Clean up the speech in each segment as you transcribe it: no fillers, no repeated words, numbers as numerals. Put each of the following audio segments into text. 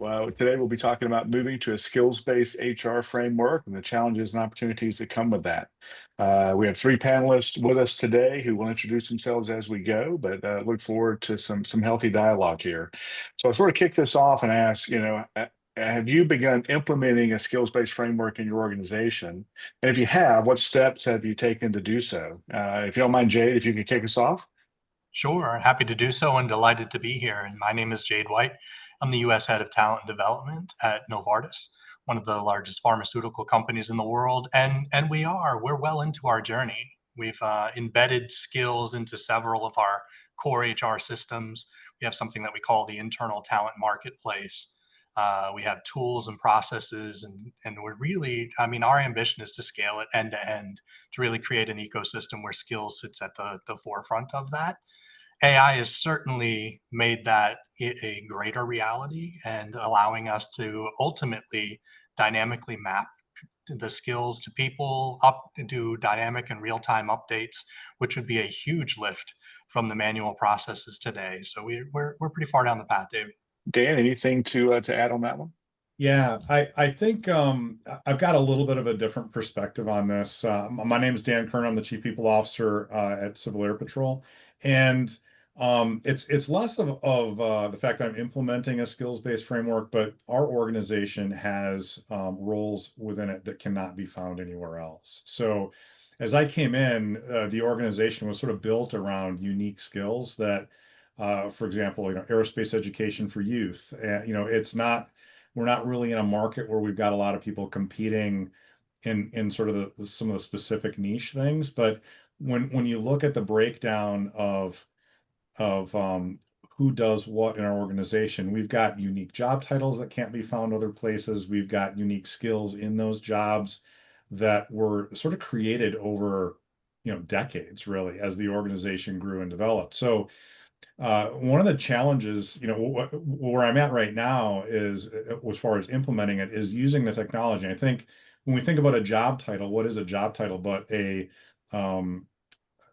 Well, today we'll be talking about moving to a skills-based HR framework and the challenges and opportunities that come with that. We have three panelists with us today who will introduce themselves as we go, but look forward to some healthy dialogue here. So I'll sort of kick this off and ask, have you begun implementing a skills-based framework in your organization? And if you have, what steps have you taken to do so? If you don't mind, Jade, if you could kick us off. Sure, happy to do so and delighted to be here. And my name is Jade White. I'm the US Head of Talent and Development at Novartis, one of the largest pharmaceutical companies in the world. And we're well into our journey. We've embedded skills into several of our core HR systems. We have something that we call the internal talent marketplace. We have tools and processes, and we're really, I mean, our ambition is to scale it end to end to really create an ecosystem where skills sits at the forefront of that. AI has certainly made that a greater reality and allowing us to ultimately dynamically map the skills to people, up do dynamic and real-time updates, which would be a huge lift from the manual processes today. So we're pretty far down the path, Dave. Dan, anything to add on that one? Yeah, I think I've got a little bit of a different perspective on this. My name is Dan Kern. I'm the Chief People Officer at Civil Air Patrol, and it's less of the fact that I'm implementing a skills-based framework, but our organization has roles within it that cannot be found anywhere else. So as I came in, the organization was sort of built around unique skills that, for example, aerospace education for youth. It's not. We're not really in a market where we've got a lot of people competing in sort of some of the specific niche things. But when you look at the breakdown of who does what in our organization, we've got unique job titles that can't be found other places. We've got unique skills in those jobs that were sort of created over, decades, really, as the organization grew and developed. So one of the challenges, where I'm at right now is, as far as implementing it, is using the technology. I think when we think about a job title, what is a job title but um,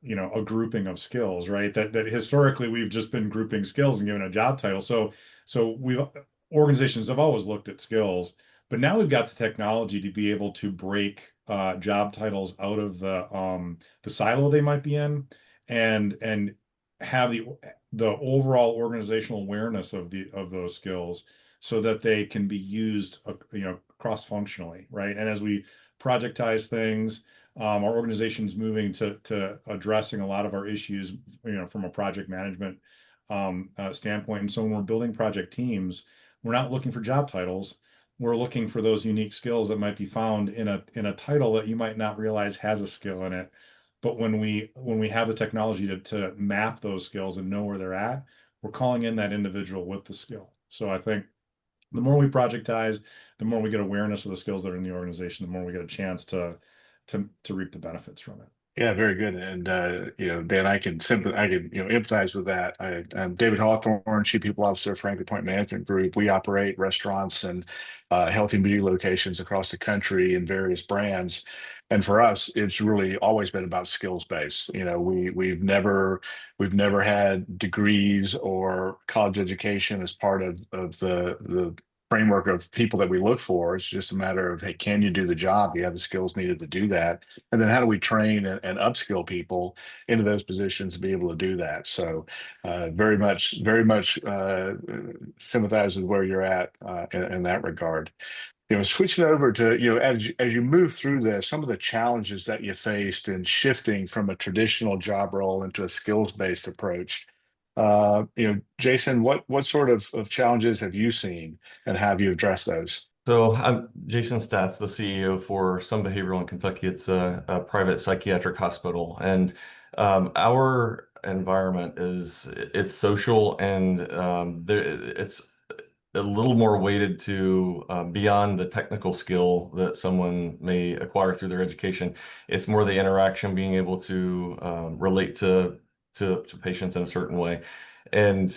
a grouping of skills, right? That historically we've just been grouping skills and given a job title. So organizations have always looked at skills, but now we've got the technology to be able to break job titles out of the silo they might be in, and have the overall organizational awareness of those skills so that they can be used cross-functionally, right? And as we projectize things, our organization's moving to addressing a lot of our issues, from a project management standpoint. And so when we're building project teams, we're not looking for job titles. We're looking for those unique skills that might be found in a title that you might not realize has a skill in it. But when we have the technology to map those skills and know where they're at, we're calling in that individual with the skill. So I think the more we projectize, the more we get awareness of the skills that are in the organization, the more we get a chance to reap the benefits from it. Yeah, very good. And Dan, I can empathize with that. I'm David Hawthorne, Chief People Officer, Franklin Point Management Group. We operate restaurants and health and beauty locations across the country in various brands. And for us, it's really always been about skills based. We've never had degrees or college education as part of the framework of people that we look for. It's just a matter of, hey, can you do the job? Do you have the skills needed to do that? And then how do we train and upskill people into those positions to be able to do that? So very much sympathize with where you're at in that regard. Switching over to, as you move through this, some of the challenges that you faced in shifting from a traditional job role into a skills-based approach. Jason, what sort of challenges have you seen, and have you addressed those? So I'm Jason Statz, the CEO for Sun Behavioral in Kentucky. It's a private psychiatric hospital, and our environment it's social, and it's a little more weighted to beyond the technical skill that someone may acquire through their education. It's more the interaction, being able to relate to patients in a certain way. And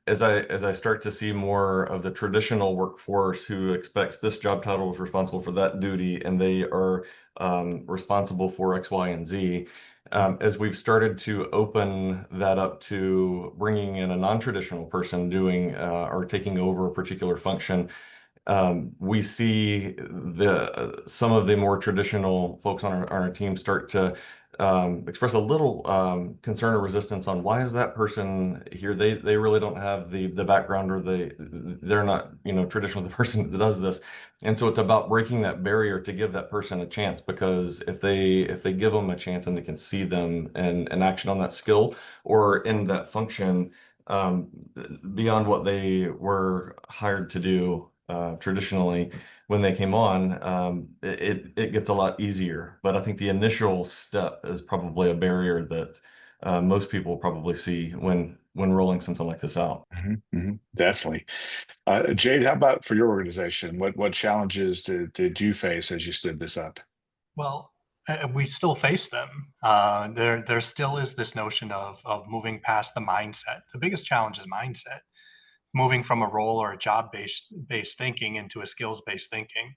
as I start to see more of the traditional workforce who expects this job title is responsible for that duty and they are responsible for X, Y, and Z, as we've started to open that up to bringing in a non-traditional person doing or taking over a particular function, we see some of the more traditional folks on our team start to express a little concern or resistance on why is that person here? They really don't have the background, or they're not, you know, traditionally the person that does this. And so it's about breaking that barrier to give that person a chance, because if they give them a chance and they can see them and action on that skill or in that function, um, beyond what they were hired to do traditionally when they came on, it gets a lot easier. But I think the initial step is probably a barrier that most people probably see when rolling something like this out. Definitely. Jade, how about for your organization? What challenges did you face as you stood this up? Well, we still face them. There still is this notion of moving past the mindset. The biggest challenge is mindset, moving from a role or a job based thinking into a skills based thinking.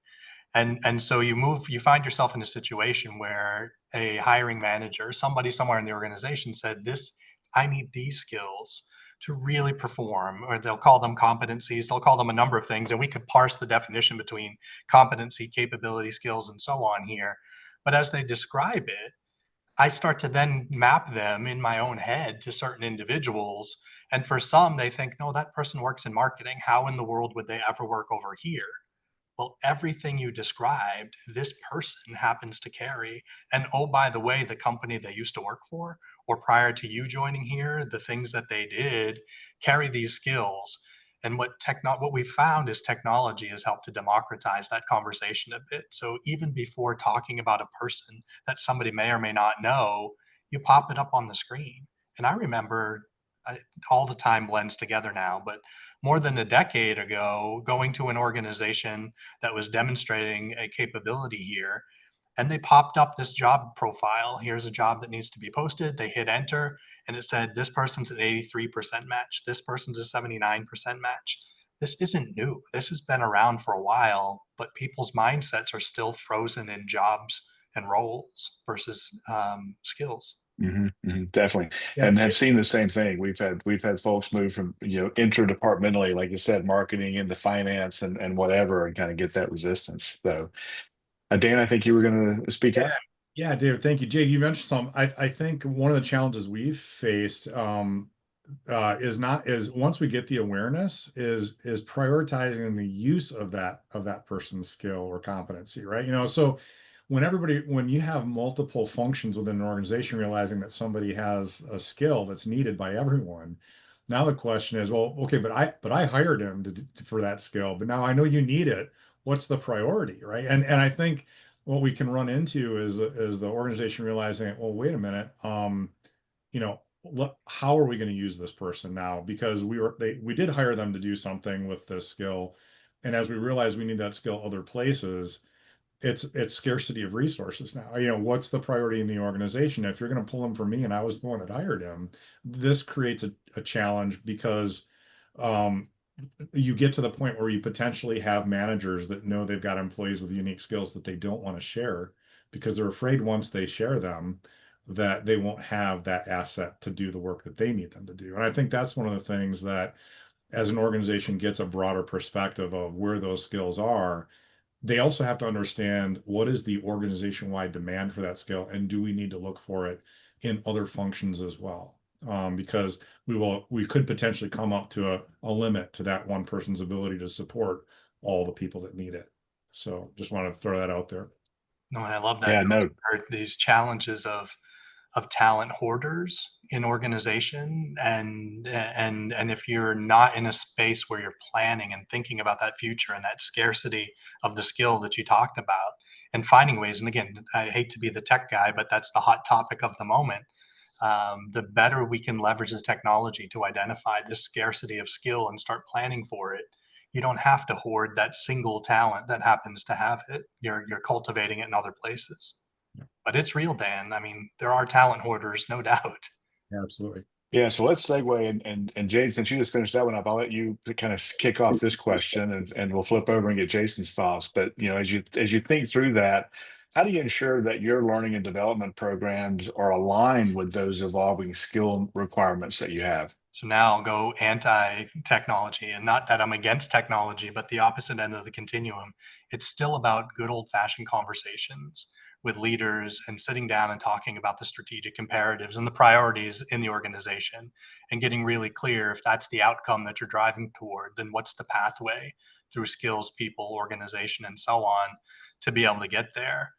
And so you find yourself in a situation where a hiring manager, somebody somewhere in the organization said, I need these skills to really perform, or they'll call them competencies, they'll call them a number of things. And we could parse the definition between competency, capability, skills, and so on here. But as they describe it, I start to then map them in my own head to certain individuals. And for some, they think, no, that person works in marketing. How in the world would they ever work over here? Well, everything you described, this person happens to carry. And oh, by the way, the company they used to work for, or prior to you joining here, the things that they did carry these skills. And what we found is technology has helped to democratize that conversation a bit. So even before talking about a person that somebody may or may not know, you pop it up on the screen. And I remember, all the time blends together now, but more than a decade ago, going to an organization that was demonstrating a capability here, and they popped up this job profile. Here's a job that needs to be posted. They hit enter, and it said, this person's an 83% match. This person's a 79% match. This isn't new. This has been around for a while, but people's mindsets are still frozen in jobs and roles versus skills. Definitely, Yeah, and have seen the same thing. We've had folks move from, interdepartmentally, like you said, marketing into finance and whatever, and kind of get that resistance. So, Dan, I think you were going to speak yeah, up. yeah, David, thank you. Jade, you mentioned some. I think one of the challenges we've faced is once we get the awareness is prioritizing the use of that person's skill or competency, right? So when you have multiple functions within an organization, realizing that somebody has a skill that's needed by everyone, now the question is, well, okay, but I hired him for that skill, but now I know you need it. What's the priority, right? And I think what we can run into is the organization realizing, well, wait a minute, how are we going to use this person now? Because we did hire them to do something with this skill, and as we realize we need that skill other places, it's scarcity of resources now. What's the priority in the organization? If you're going to pull him from me, and I was the one that hired him, this creates a challenge because um, you get to the point where you potentially have managers that know they've got employees with unique skills that they don't want to share because they're afraid once they share them that they won't have that asset to do the work that they need them to do. And I think that's one of the things that as an organization gets a broader perspective of where those skills are, they also have to understand what is the organization-wide demand for that skill, and do we need to look for it in other functions as well? Because we could potentially come up to a limit to that one person's ability to support all the people that need it. So just want to throw that out there. No, and I love that Yeah, no, these challenges of talent hoarders in organization, and if you're not in a space where you're planning and thinking about that future and that scarcity of the skill that you talked about, and finding ways, and again, I hate to be the tech guy, but that's the hot topic of the moment. The better we can leverage the technology to identify this scarcity of skill and start planning for it, you don't have to hoard that single talent that happens to have it. You're cultivating it in other places. But it's real, Dan. I mean, there are talent hoarders, no doubt. Yeah, absolutely. Yeah, so let's segue and Jade, since you just finished that one up, I'll let you kind of kick off this question and we'll flip over and get Jason's thoughts. But as you think through that, how do you ensure that your learning and development programs are aligned with those evolving skill requirements that you have? So now I'll go anti-technology, and not that I'm against technology, but the opposite end of the continuum. It's still about good old-fashioned conversations with leaders and sitting down and talking about the strategic imperatives and the priorities in the organization and getting really clear if that's the outcome that you're driving toward, then what's the pathway through skills, people, organization, and so on to be able to get there.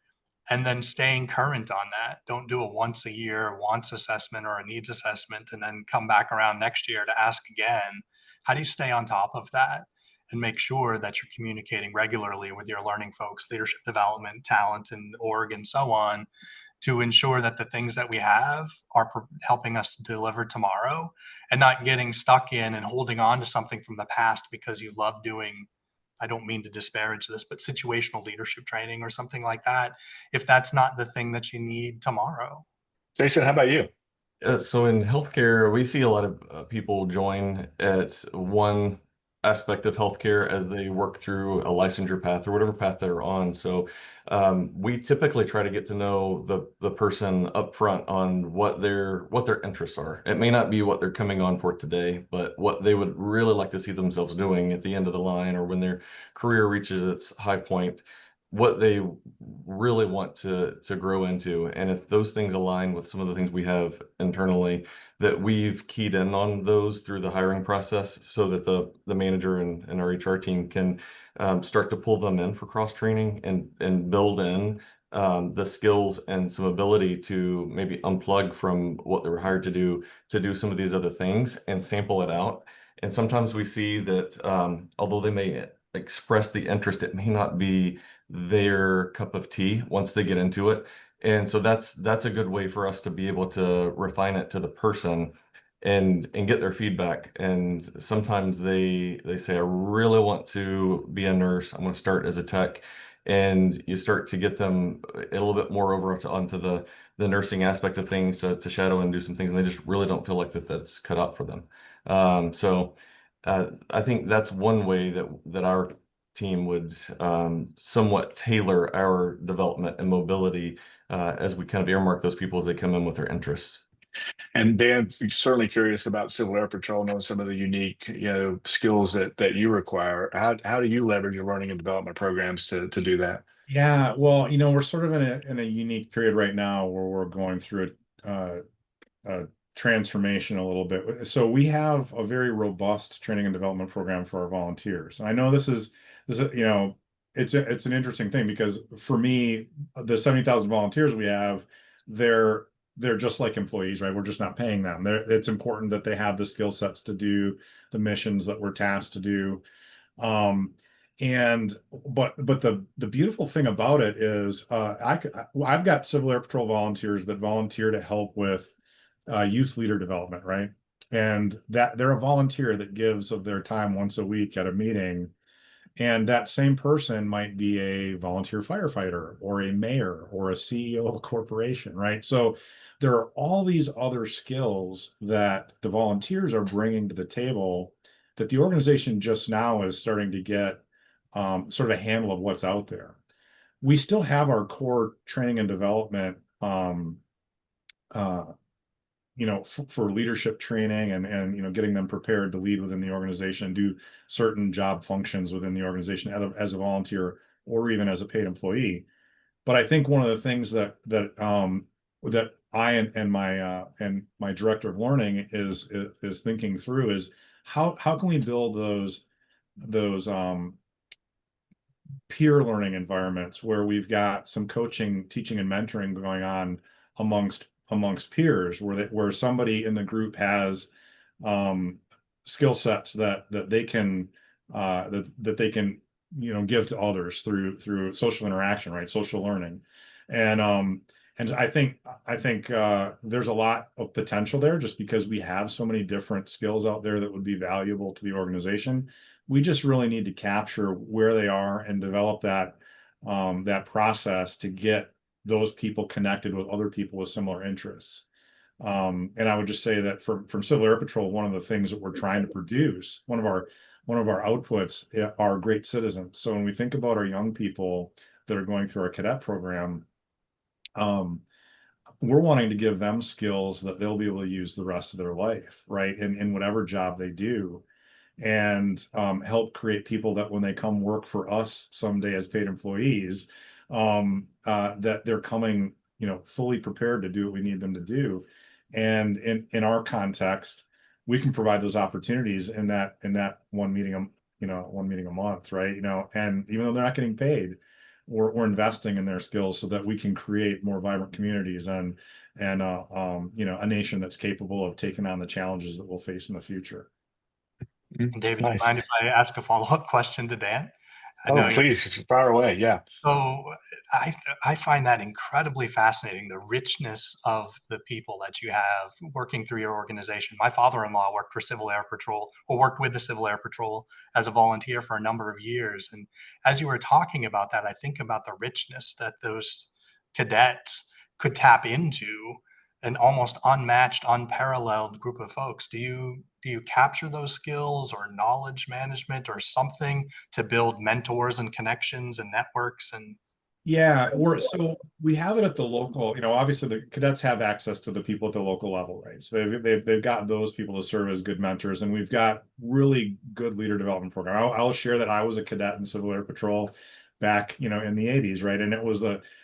And then staying current on that. Don't do a once a year wants assessment or a needs assessment and then come back around next year to ask again. How do you stay on top of that and make sure that you're communicating regularly with your learning folks, leadership development, talent, and org, and so on, to ensure that the things that we have are helping us to deliver tomorrow and not getting stuck in and holding on to something from the past because you love doing, I don't mean to disparage this, but situational leadership training or something like that, if that's not the thing that you need tomorrow. Jason, how about you? So in healthcare, we see a lot of people join at one aspect of healthcare as they work through a licensure path or whatever path they're on. So we typically try to get to know the person up front on what their interests are. It may not be what they're coming on for today, but what they would really like to see themselves doing at the end of the line or when their career reaches its high point, what they really want to grow into. And if those things align with some of the things we have internally, that we've keyed in on those through the hiring process so that the manager and our HR team can start to pull them in for cross training and build in the skills and some ability to maybe unplug from what they were hired to do some of these other things and sample it out. And sometimes we see that although they may express the interest, it may not be their cup of tea once they get into it. And so that's a good way for us to be able to refine it to the person and get their feedback. And sometimes they say, I really want to be a nurse. I'm going to start as a tech. And you start to get them a little bit more over onto the nursing aspect of things to shadow and do some things, and they just really don't feel like that's cut out for them. I think that's one way that our team would somewhat tailor our development and mobility as we kind of earmark those people as they come in with their interests. And Dan, certainly curious about Civil Air Patrol, knowing some of the unique, skills that you require. How do you leverage your learning and development programs to do that? Yeah, well, we're sort of in a unique period right now where we're going through a transformation a little bit. So we have a very robust training and development program for our volunteers. And I know it's an interesting thing because for me, the 70,000 volunteers we have, they're just like employees, right? We're just not paying them. It's important that they have the skill sets to do the missions that we're tasked to do. Um, but the beautiful thing about it is I've got Civil Air Patrol volunteers that volunteer to help with youth leader development, right? And that they're a volunteer that gives of their time once a week at a meeting. And that same person might be a volunteer firefighter or a mayor or a CEO of a corporation, right? So there are all these other skills that the volunteers are bringing to the table that the organization just now is starting to get sort of a handle of what's out there. We still have our core training and development for leadership training and getting them prepared to lead within the organization, do certain job functions within the organization as a volunteer or even as a paid employee. But I think one of the things that I and my director of learning is thinking through is how can we build those peer learning environments where we've got some coaching, teaching, and mentoring going on amongst peers, where somebody in the group has skill sets that they can give to others through social interaction, right? Social learning, and I think there's a lot of potential there just because we have so many different skills out there that would be valuable to the organization. We just really need to capture where they are and develop that process to get those people connected with other people with similar interests. And I would just say that from Civil Air Patrol, one of the things that we're trying to produce, one of our outputs are great citizens. So when we think about our young people that are going through our cadet program, um, we're wanting to give them skills that they'll be able to use the rest of their life, right? In whatever job they do, and help create people that when they come work for us someday as paid employees, that they're coming, fully prepared to do what we need them to do. And in our context, we can provide those opportunities in that one meeting a month, right? And even though they're not getting paid, we're investing in their skills so that we can create more vibrant communities and a nation that's capable of taking on the challenges that we'll face in the future. And David, do you Nice. mind if I ask a follow-up question to Dan? I Oh, know you're please, fire away. Yeah. so I find that incredibly fascinating, the richness of the people that you have working through your organization. My father-in-law worked for Civil Air Patrol, or worked with the Civil Air Patrol as a volunteer for a number of years. And as you were talking about that, I think about the richness that those cadets could tap into, an almost unmatched, unparalleled group of folks. Do you capture those skills or knowledge management or something to build mentors and connections and networks? And Yeah, so we have it at the local, obviously the cadets have access to the people at the local level, right? So they've got those people to serve as good mentors, and we've got really good leader development program. I'll share that I was a cadet in Civil Air Patrol back, in the 80s, right? And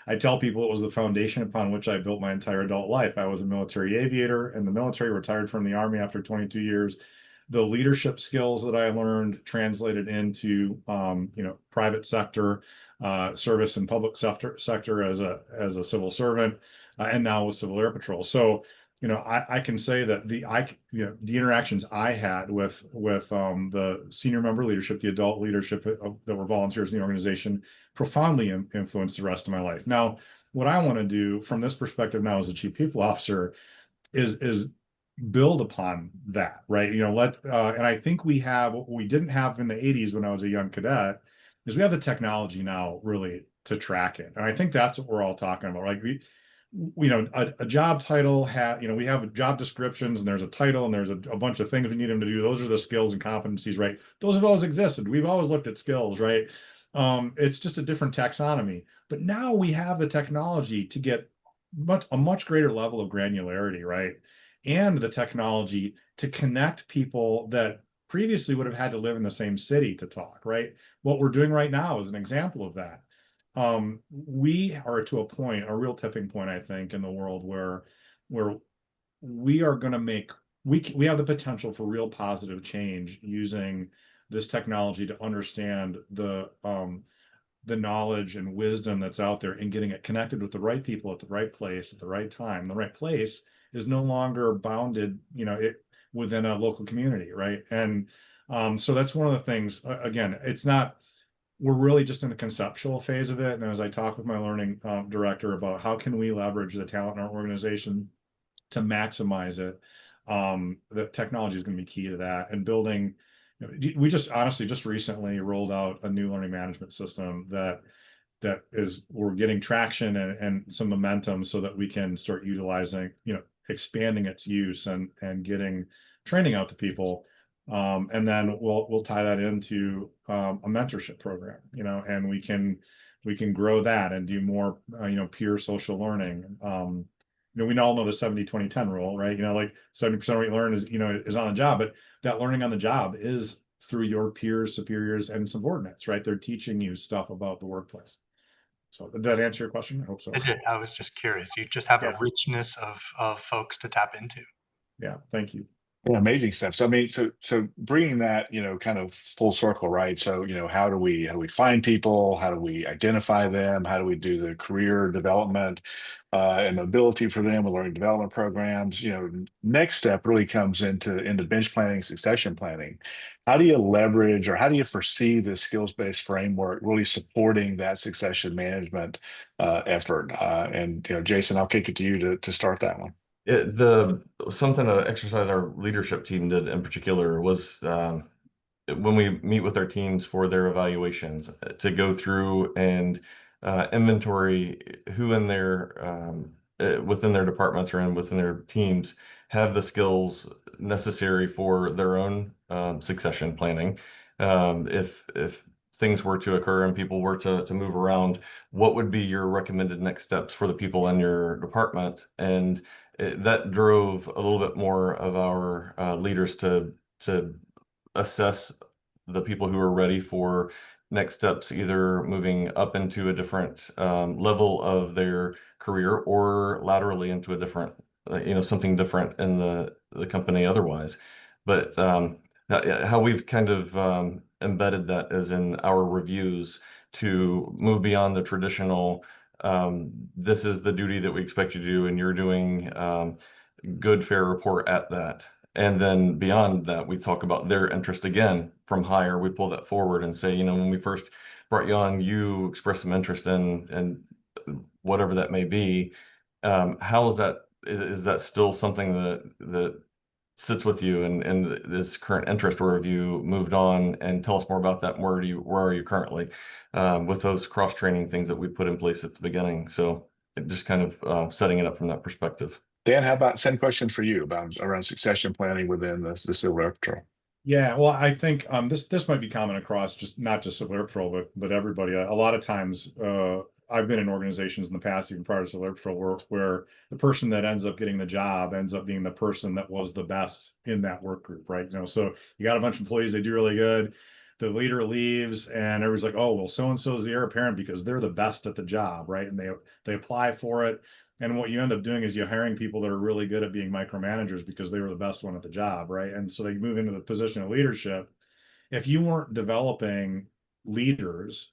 I tell people it was the foundation upon which I built my entire adult life. I was a military aviator in the military, retired from the Army after 22 years. The leadership skills that I learned translated into, private sector service and public sector as a civil servant, and now with Civil Air Patrol. So, I can say that the interactions I had with the senior member leadership, the adult leadership that were volunteers in the organization, profoundly influenced the rest of my life. Now, what I want to do from this perspective now as a chief people officer is build upon that, right? And I think we have what we didn't have in the 80s when I was a young cadet, is we have the technology now really to track it. And I think that's what we're all talking about. Like a job title we have job descriptions, and there's a title and there's a bunch of things we need them to do. Those are the skills and competencies, right? Those have always existed. We've always looked at skills, right? It's just a different taxonomy. But now we have the technology to get a much greater level of granularity, right? And the technology to connect people that previously would have had to live in the same city to talk, right? What we're doing right now is an example of that. We are to a point, a real tipping point, I think, in the world where we are going to we have the potential for real positive change using this technology to understand the knowledge and wisdom that's out there and getting it connected with the right people at the right place at the right time. The right place is no longer bounded, within a local community, right? And so that's one of the things. Again, we're really just in the conceptual phase of it. And as I talk with my learning director about how can we leverage the talent in our organization to maximize it, the technology is going to be key to that. And building, we just honestly just recently rolled out a new learning management system we're getting traction and some momentum so that we can start utilizing, expanding its use and getting training out to people. And then we'll tie that into a mentorship program, and we can grow that and do more, peer social learning. We all know the 70-20-10 rule, right? Like 70% of what you learn is on the job, but that learning on the job is through your peers, superiors, and subordinates, right? They're teaching you stuff about the workplace. So did that answer your question? I hope so. I did. I was just curious. You just have a Yeah. richness of folks to tap into. Yeah. Thank you. Yeah, amazing stuff. So I mean, so bringing that, kind of full circle, right? So, how do we find people? How do we identify them? How do we do the career development and mobility for them with learning development programs? Next step really comes into bench planning, succession planning. How do you leverage, or how do you foresee the skills-based framework really supporting that succession management effort? And Jason, I'll kick it to you to start that one. Something to exercise our leadership team did in particular was when we meet with our teams for their evaluations, to go through and inventory who in their within their departments or within their teams have the skills necessary for their own succession planning. If things were to occur and people were to move around, what would be your recommended next steps for the people in your department? And that drove a little bit more of our leaders to assess the people who are ready for next steps, either moving up into a different level of their career or laterally into a different, something different in the company otherwise. But how we've kind of embedded that is in our reviews to move beyond the traditional, this is the duty that we expect you to do, and you're doing good, fair report at that. And then beyond that, we talk about their interest again from higher. We pull that forward and say, when we first brought you on, you expressed some interest in whatever that may be. How is that? Is that still something that sits with you and this current interest, or have you moved on? And tell us more about that. Where are you currently with those cross training things that we put in place at the beginning? So just kind of setting it up from that perspective. Dan, how about same question for you about around succession planning within the Civil Air Patrol? Yeah, well, I think this might be common across not just Civil Air Patrol, but everybody. A lot of times, I've been in organizations in the past, even prior to Civil Air Patrol, where the person that ends up getting the job ends up being the person that was the best in that work group, right? So you got a bunch of employees, they do really good. The leader leaves, and everybody's like, "Oh, well, so and so is the heir apparent because they're the best at the job, right?" And they apply for it. And what you end up doing is you're hiring people that are really good at being micromanagers because they were the best one at the job, right? And so they move into the position of leadership. If you weren't developing leaders,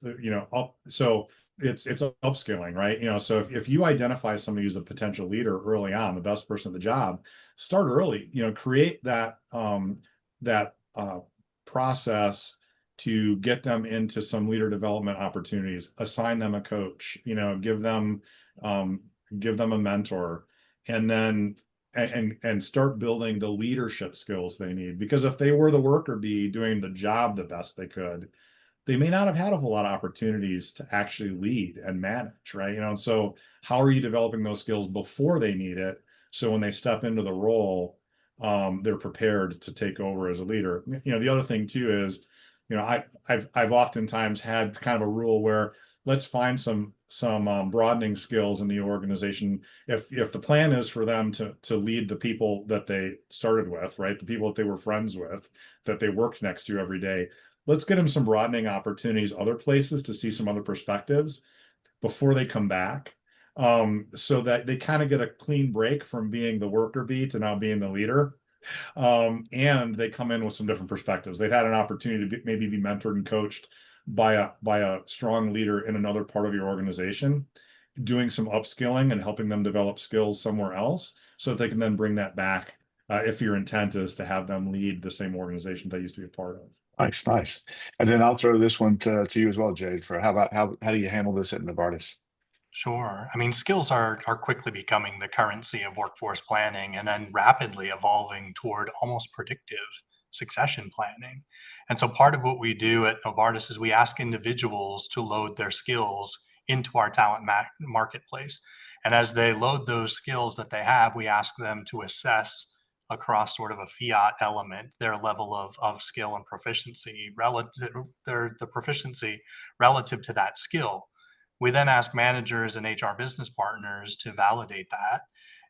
so it's upskilling, right? So if you identify somebody who's a potential leader early on, the best person at the job, start early. Create that process to get them into some leader development opportunities. Assign them a coach. Give them a mentor, and then and start building the leadership skills they need. Because if they were the worker bee doing the job the best they could, they may not have had a whole lot of opportunities to actually lead and manage, right? And so how are you developing those skills before they need it? So when they step into the role, they're prepared to take over as a leader. The other thing too is, I've oftentimes had kind of a rule where let's find some broadening skills in the organization. If the plan is for them to lead the people that they started with, right, the people that they were friends with, that they worked next to every day, let's get them some broadening opportunities, other places to see some other perspectives before they come back, so that they kind of get a clean break from being the worker bee to now being the leader. And they come in with some different perspectives. They've had an opportunity to maybe be mentored and coached by a strong leader in another part of your organization, doing some upskilling and helping them develop skills somewhere else, so that they can then bring that back, if your intent is to have them lead the same organization they used to be a part of. Nice. And then I'll throw this one to you as well, Jade, for how do you handle this at Novartis? Sure. I mean, skills are quickly becoming the currency of workforce planning and then rapidly evolving toward almost predictive succession planning. And so part of what we do at Novartis is we ask individuals to load their skills into our talent marketplace. And as they load those skills that they have, we ask them to assess across sort of a fiat element their level of skill and proficiency relative the proficiency relative to that skill. We then ask managers and HR business partners to validate that.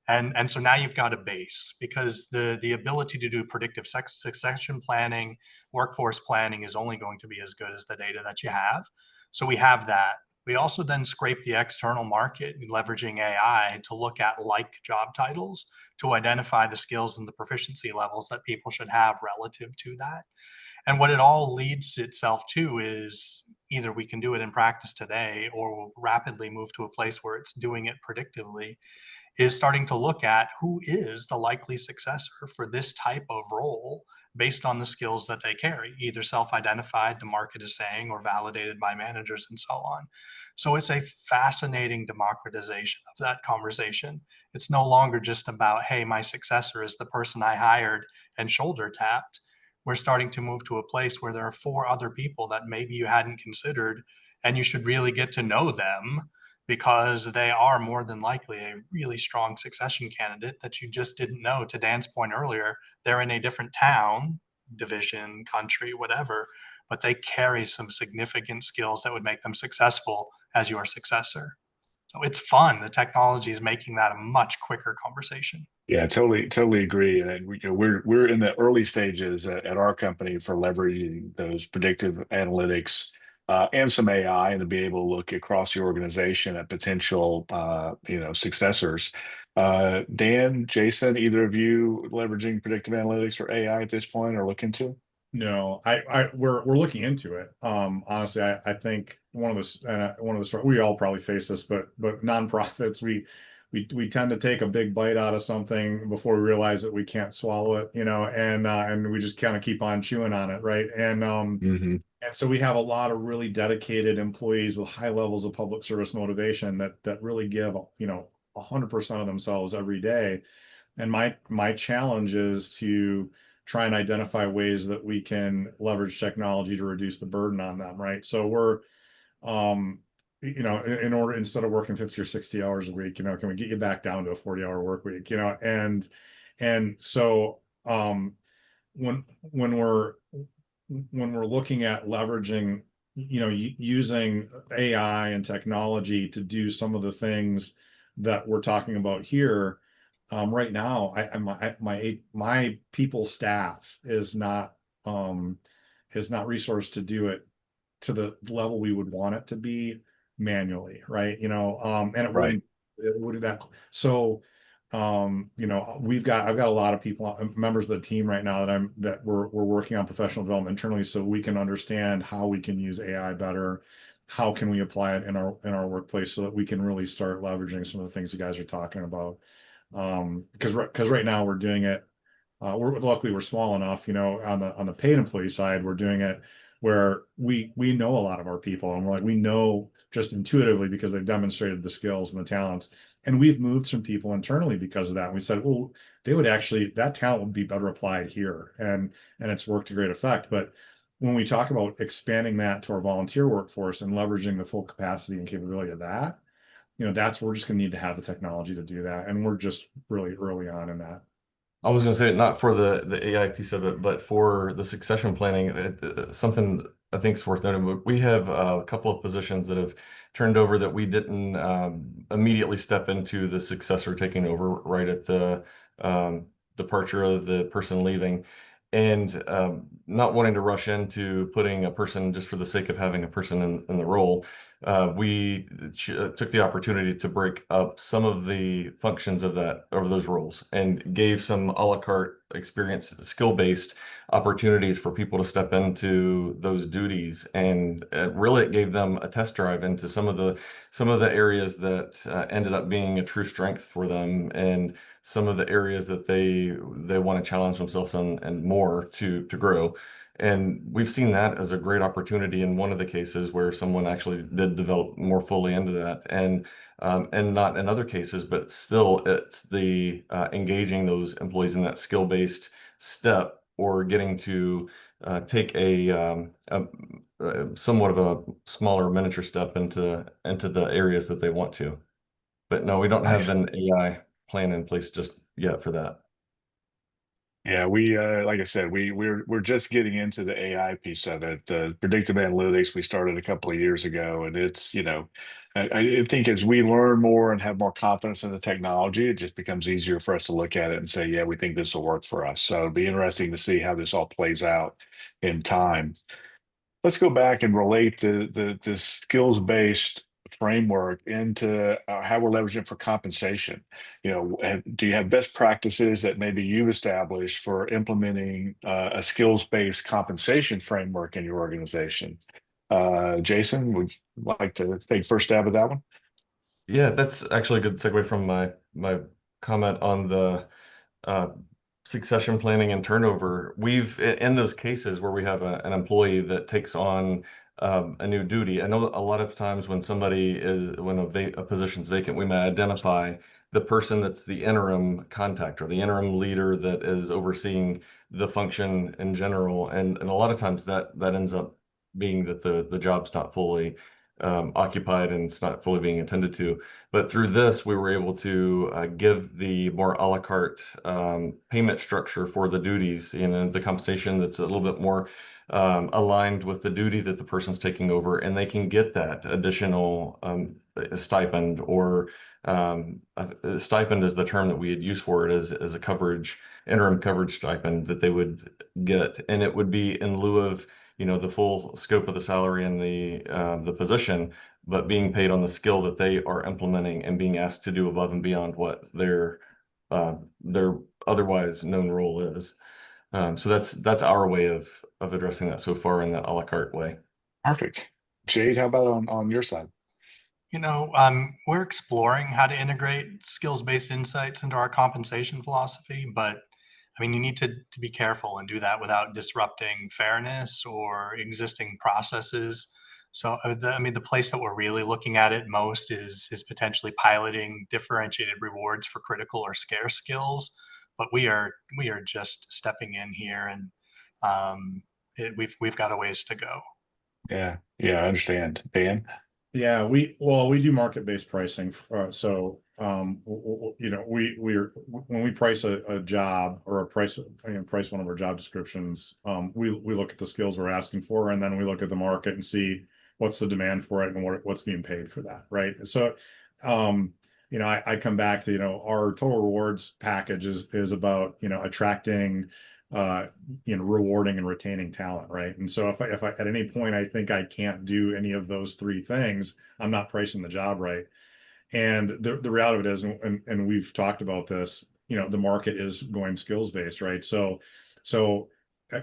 And so now you've got a base, because the ability to do predictive succession planning, workforce planning is only going to be as good as the data that you have. So we have that. We also then scrape the external market, leveraging AI to look at like job titles to identify the skills and the proficiency levels that people should have relative to that. And what it all leads itself to is either we can do it in practice today, or we'll rapidly move to a place where it's doing it predictively, is starting to look at who is the likely successor for this type of role based on the skills that they carry, either self-identified, the market is saying, or validated by managers and so on. So it's a fascinating democratization of that conversation. It's no longer just about, hey, my successor is the person I hired and shoulder tapped. We're starting to move to a place where there are 4 other people that maybe you hadn't considered, and you should really get to know them, because they are more than likely a really strong succession candidate that you just didn't know. To Dan's point earlier, they're in a different town, division, country, whatever, but they carry some significant skills that would make them successful as your successor. So it's fun. The technology is making that a much quicker conversation. Yeah, totally agree. And we're in the early stages at our company for leveraging those predictive analytics and some AI, and to be able to look across the organization at potential successors. Dan, Jason, either of you leveraging predictive analytics or AI at this point or looking to? No, we're looking into it. Honestly, I think one of the we all probably face this, but nonprofits, we tend to take a big bite out of something before we realize that we can't swallow it, and we just kind of keep on chewing on it, right? And so we have a lot of really dedicated employees with high levels of public service motivation that really give, 100% of themselves every day. And my challenge is to try and identify ways that we can leverage technology to reduce the burden on them, right? So we're, in order, instead of working 50 or 60 hours a week, can we get you back down to a 40-hour work week, and so when we're looking at leveraging, using AI and technology to do some of the things that we're talking about here, right now, my people staff is not resourced to do it to the level we would want it to be manually, right? And Right. it wouldn't that so I've got a lot of people, members of the team right now that we're working on professional development internally so we can understand how we can use AI better, how can we apply it in our workplace so that we can really start leveraging some of the things you guys are talking about. Because right now we're doing it, luckily we're small enough, on the paid employee side, we're doing it where we know a lot of our people, and we know just intuitively because they've demonstrated the skills and the talents. And we've moved some people internally because of that. And we said, well, that talent would be better applied here. And it's worked to great effect. But when we talk about expanding that to our volunteer workforce and leveraging the full capacity and capability of that, we're just going to need to have the technology to do that. And we're just really early on in that. I was going to say not for the AI piece of it, but for the succession planning, something I think is worth noting. We have a couple of positions that have turned over that we didn't immediately step into the successor taking over right at the departure of the person leaving. And not wanting to rush into putting a person just for the sake of having a person in the role, we took the opportunity to break up some of the functions of those roles and gave some a la carte experience, skill-based opportunities for people to step into those duties, and really it gave them a test drive into some of the areas that ended up being a true strength for them, and some of the areas that they want to challenge themselves on and more to grow. And we've seen that as a great opportunity in one of the cases where someone actually did develop more fully into that, and not in other cases, but still it's the engaging those employees in that skill-based step, or getting to take a somewhat of a smaller miniature step into the areas that they want to. But no, we don't have Nice. an AI plan in place just yet for that. Yeah, we like I said, we're just getting into the AI piece of it. The predictive analytics we started a couple of years ago, and it's, I think as we learn more and have more confidence in the technology, it just becomes easier for us to look at it and say, yeah, we think this will work for us. So it'll be interesting to see how this all plays out in time. Let's go back and relate the skills-based framework into how we're leveraging for compensation. Do you have best practices that maybe you've established for implementing a skills-based compensation framework in your organization? Jason, would you like to take first stab at that one? Yeah, that's actually a good segue from my comment on the uh, succession planning and turnover. We've in those cases where we have an employee that takes on a new duty. I know a lot of times when a position's vacant, we may identify the person that's the interim contact or the interim leader that is overseeing the function in general, and a lot of times that ends up being that the job's not fully occupied and it's not fully being attended to. But through this, we were able to give the more a la carte payment structure for the duties, the compensation that's a little bit more aligned with the duty that the person's taking over, and they can get that additional stipend, or stipend is the term that we had used for it, as a interim coverage stipend that they would get, and it would be in lieu of the full scope of the salary and the position, but being paid on the skill that they are implementing and being asked to do above and beyond what their otherwise known role is. So that's our way of addressing that so far, in that a la carte way. Perfect. Jade, how about on your side? We're exploring how to integrate skills-based insights into our compensation philosophy, but I mean, you need to be careful and do that without disrupting fairness or existing processes. So, the place that we're really looking at it most is potentially piloting differentiated rewards for critical or scarce skills. But we are just stepping in here, and we've got a ways to go. Yeah, I understand. Dan? Yeah, we do market-based pricing. We're when we price a job, or price one of our job descriptions, we look at the skills we're asking for, and then we look at the market and see what's the demand for it and what's being paid for that, right? So, I come back to, our total rewards package is about, attracting, rewarding and retaining talent, right? And so if I at any point I think I can't do any of those three things, I'm not pricing the job right. And the reality of it is, and we've talked about this, the market is going skills based, right? So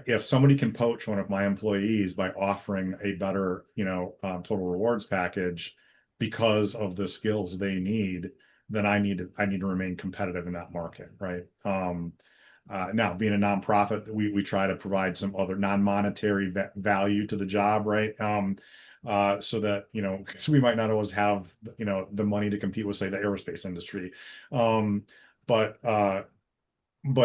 if somebody can poach one of my employees by offering a better, total rewards package because of the skills they need, then I need to remain competitive in that market, right? Now, being a nonprofit, we try to provide some other non-monetary value to the job, right? So that, because we might not always have, the money to compete with, say, the aerospace industry. But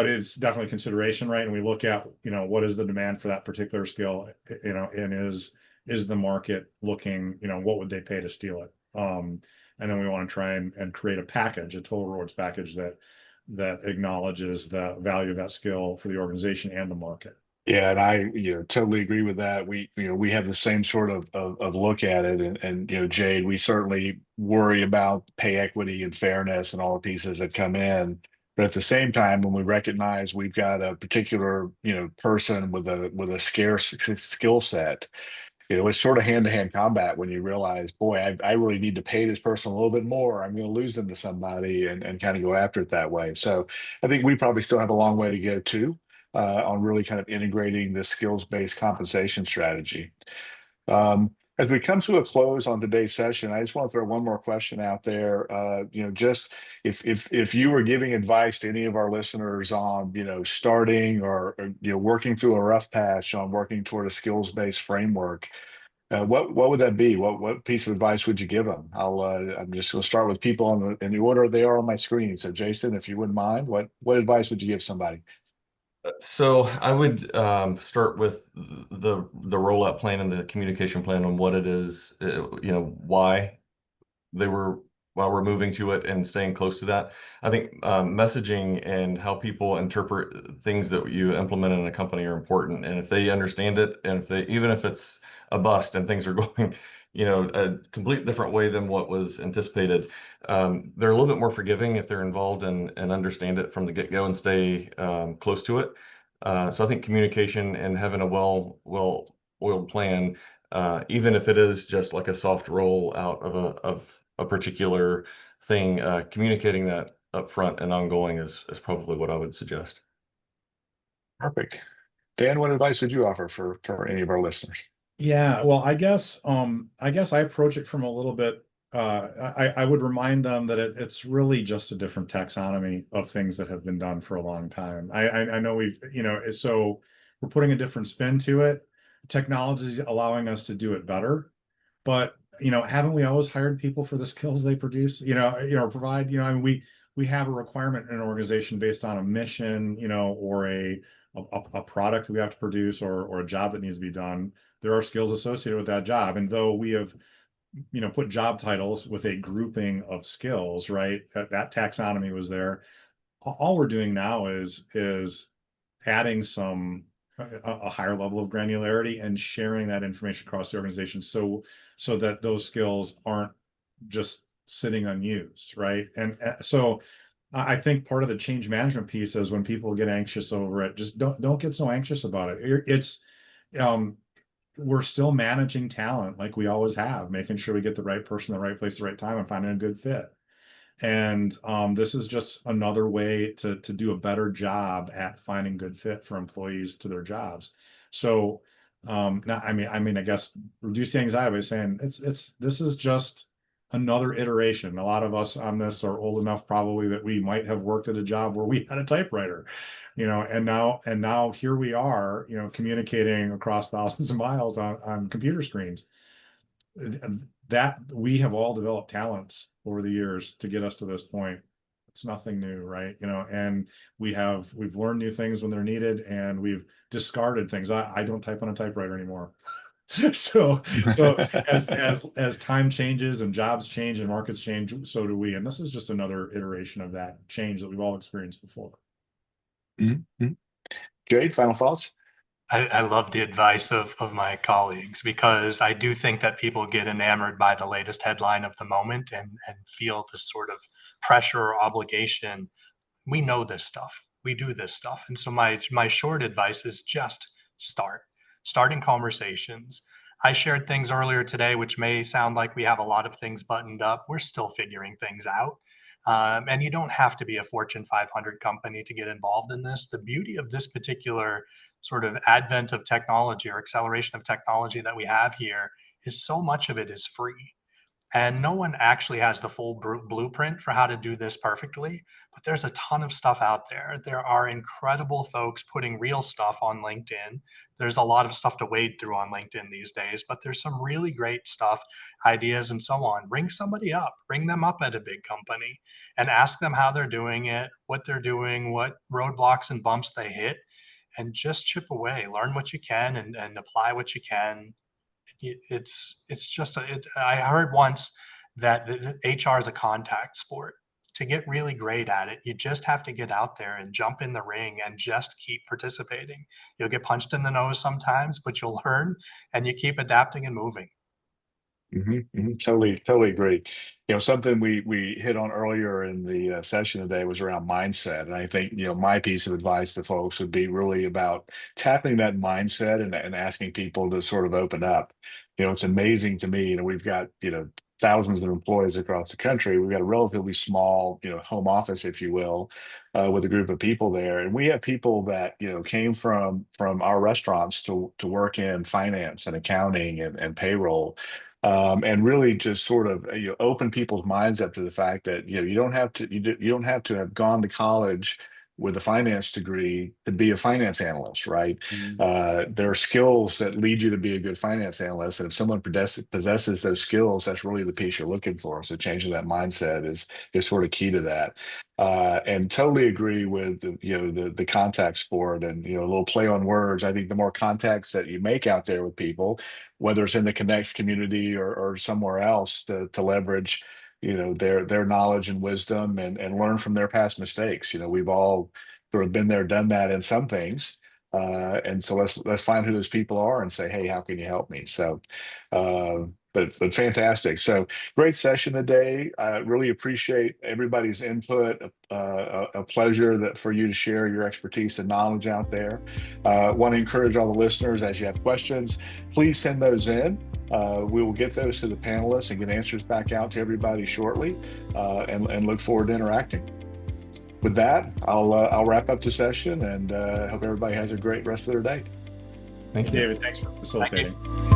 it's definitely consideration, right? And we look at, what is the demand for that particular skill, and is the market looking, what would they pay to steal it? And then we want to try and create a package, a total rewards package that acknowledges the value of that skill for the organization and the market. Yeah, and I, totally agree with that. We have the same sort of look at it, and Jade, we certainly worry about pay equity and fairness and all the pieces that come in. But at the same time, when we recognize we've got a particular, person with a scarce skill set, it's sort of hand-to-hand combat when you realize, boy, I really need to pay this person a little bit more. I'm going to lose them to somebody, and kind of go after it that way. So I think we probably still have a long way to go too, on really kind of integrating this skills-based compensation strategy. As we come to a close on today's session, I just want to throw one more question out there. Just if you were giving advice to any of our listeners on, starting or working through a rough patch on working toward a skills-based framework, what would that be? What piece of advice would you give them? I'm just going to start with people in the order they are on my screen. So, Jason, if you wouldn't mind, what advice would you give somebody? So I would start with the rollout plan and the communication plan on what it is, why they were while we're moving to it, and staying close to that. I think messaging and how people interpret things that you implement in a company are important. And if they understand it, and even if it's a bust and things are going, a complete different way than what was anticipated, they're a little bit more forgiving if they're involved and understand it from the get-go and stay close to it. So I think communication and having a well-oiled plan, even if it is just like a soft roll out of a particular thing, communicating that upfront and ongoing is probably what I would suggest. Perfect. Dan, what advice would you offer for any of our listeners? Yeah, well, I guess I approach it from a little bit. I would remind them that it's really just a different taxonomy of things that have been done for a long time. I know so we're putting a different spin to it. Technology is allowing us to do it better, but haven't we always hired people for the skills they produce? Provide. I mean, we have a requirement in an organization based on a mission, or a product we have to produce, or a job that needs to be done. There are skills associated with that job, and though we have put job titles with a grouping of skills, right? That taxonomy was there. All we're doing now is adding a higher level of granularity and sharing that information across the organization, so that those skills aren't just sitting unused, right? And so I think part of the change management piece is when people get anxious over it, just don't get so anxious about it. It's we're still managing talent like we always have, making sure we get the right person, the right place, the right time, and finding a good fit. And this is just another way to do a better job at finding good fit for employees to their jobs. So now, I guess reduce anxiety by saying this is just another iteration. A lot of us on this are old enough probably that we might have worked at a job where we had a typewriter, and now here we are, communicating across thousands of miles on computer screens. That we have all developed talents over the years to get us to this point. It's nothing new, right? And we've learned new things when they're needed, and we've discarded things. I don't type on a typewriter anymore. so as time changes and jobs change and markets change, so do we. And this is just another iteration of that change that we've all experienced before. Mm-hmm. Jade, final thoughts? I love the advice of my colleagues, because I do think that people get enamored by the latest headline of the moment and feel this sort of pressure or obligation. We know this stuff. We do this stuff. And so my short advice is just starting conversations. I shared things earlier today, which may sound like we have a lot of things buttoned up. We're still figuring things out. And you don't have to be a Fortune 500 company to get involved in this. The beauty of this particular sort of advent of technology or acceleration of technology that we have here is so much of it is free. And no one actually has the full blueprint for how to do this perfectly, but there's a ton of stuff out there. There are incredible folks putting real stuff on LinkedIn. There's a lot of stuff to wade through on LinkedIn these days, but there's some really great stuff, ideas, and so on. Ring somebody up, ring them up at a big company and ask them how they're doing it, what they're doing, what roadblocks and bumps they hit, and just chip away, learn what you can and apply what you can. It's just I heard once that HR is a contact sport. To get really great at it, you just have to get out there and jump in the ring and just keep participating. You'll get punched in the nose sometimes, but you'll learn, and you keep adapting and moving. Totally agree. Something we hit on earlier in the session today was around mindset, and I think my piece of advice to folks would be really about tackling that mindset and asking people to sort of open up. It's amazing to me. We've got thousands of employees across the country. We've got a relatively small home office, if you will, with a group of people there, and we have people that came from our restaurants to work in finance and accounting and payroll. And really just sort of open people's minds up to the fact that you don't have to have gone to college with a finance degree to be a finance analyst, right? There are skills that lead you to be a good finance analyst, and if someone possesses those skills, that's really the piece you're looking for. So changing that mindset is sort of key to that. And totally agree with the contact sport, and a little play on words. I think the more contacts that you make out there with people, whether it's in the Connects community or somewhere else, to leverage their knowledge and wisdom and learn from their past mistakes. We've all sort of been there, done that in some things. And so let's find who those people are and say, hey, how can you help me? So but fantastic. So great session today. I really appreciate everybody's input. A pleasure for you to share your expertise and knowledge out there. Want to encourage all the listeners, as you have questions, please send those in. We will get those to the panelists and get answers back out to everybody shortly, and look forward to interacting. With that, I'll wrap up the session, and hope everybody has a great rest of their day. Thank you, David. Thanks for facilitating. Thank you.